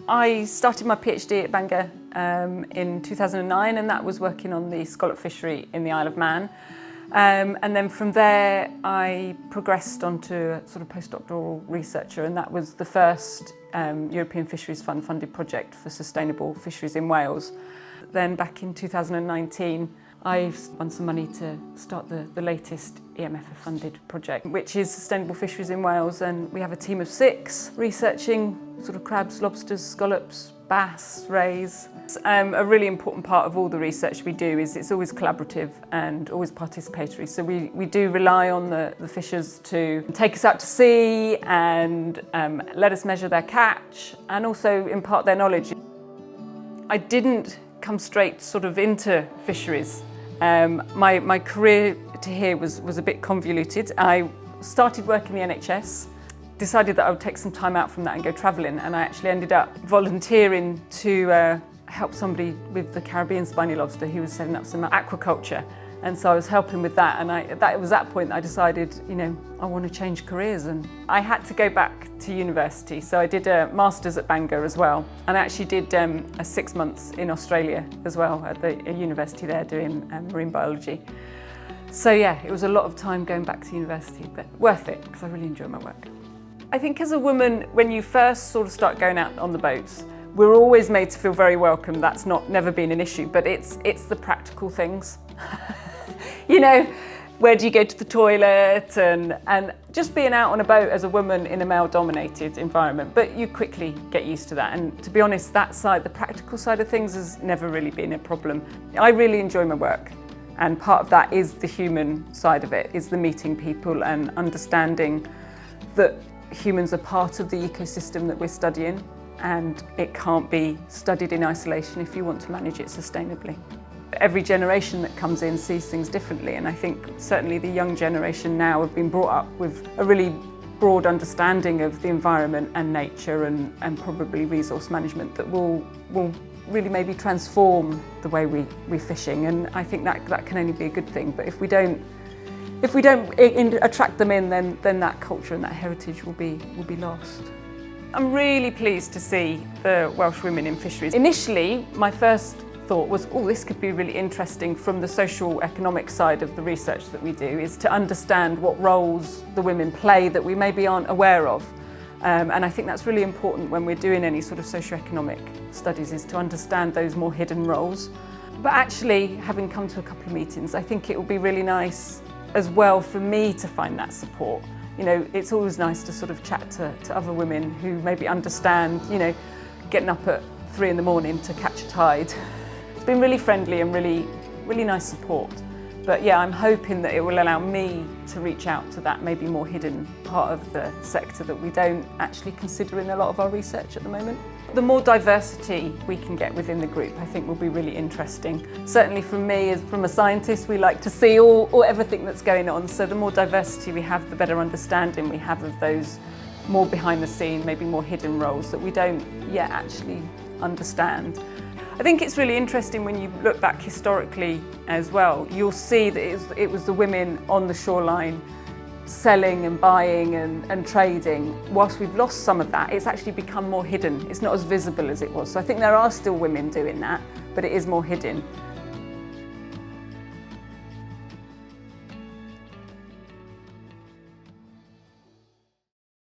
I started my PhD at Bangor in 2009, and that was working on the scallop fishery in the Isle of Man. And then from there I progressed onto a sort of postdoctoral researcher, and that was the first European Fisheries Fund funded project for sustainable fisheries in Wales. Then back in 2019 I won some money to start the latest EMFF funded project, which is Sustainable Fisheries in Wales, and we have a team of 6 researching sort of crabs, lobsters, scallops, bass, rays. A really important part of all the research we do is it's always collaborative and always participatory. So we do rely on the fishers to take us out to sea and let us measure their catch and also impart their knowledge. I didn't come straight sort of into fisheries. My career to here was a bit convoluted. I started working in the NHS, decided that I would take some time out from that and go travelling, and I actually ended up volunteering to help somebody with the Caribbean spiny lobster who was setting up some aquaculture. And so I was helping with that, and it was that point that I decided, you know, I want to change careers, and I had to go back to university. So I did a master's at Bangor as well, and I actually did a 6 months in Australia as well at a university there doing marine biology. So yeah, it was a lot of time going back to university, but worth it because I really enjoy my work. I think as a woman, when you first sort of start going out on the boats, we're always made to feel very welcome. That's never been an issue, but it's the practical things. You know, where do you go to the toilet, and just being out on a boat as a woman in a male-dominated environment. But you quickly get used to that, and to be honest, that side, the practical side of things, has never really been a problem. I really enjoy my work, and part of that is the human side of it, is the meeting people and understanding that humans are part of the ecosystem that we're studying, and it can't be studied in isolation if you want to manage it sustainably. Every generation that comes in sees things differently, and I think certainly the young generation now have been brought up with a really broad understanding of the environment and nature and probably resource management that will really maybe transform the way we're fishing, and I think that can only be a good thing. But if we don't attract them in, then that culture and that heritage will be lost. I'm really pleased to see the Welsh women in fisheries. Initially, my first thought was, oh, this could be really interesting from the social economic side of the research that we do, is to understand what roles the women play that we maybe aren't aware of. And I think that's really important when we're doing any sort of socio-economic studies, is to understand those more hidden roles. But actually, having come to a couple of meetings, I think it will be really nice as well for me to find that support. You know, it's always nice to sort of chat to other women who maybe understand, you know, getting up at 3 in the morning to catch a tide. It's been really friendly and really nice support. But yeah, I'm hoping that it will allow me to reach out to that maybe more hidden part of the sector that we don't actually consider in a lot of our research at the moment. The more diversity we can get within the group, I think will be really interesting. Certainly from me, as from a scientist, we like to see all everything that's going on. So the more diversity we have, the better understanding we have of those more behind the scene, maybe more hidden roles that we don't yet actually understand. I think it's really interesting when you look back historically as well. You'll see that it was the women on the shoreline selling and buying and trading. Whilst we've lost some of that, it's actually become more hidden. It's not as visible as it was. So I think there are still women doing that, but it is more hidden.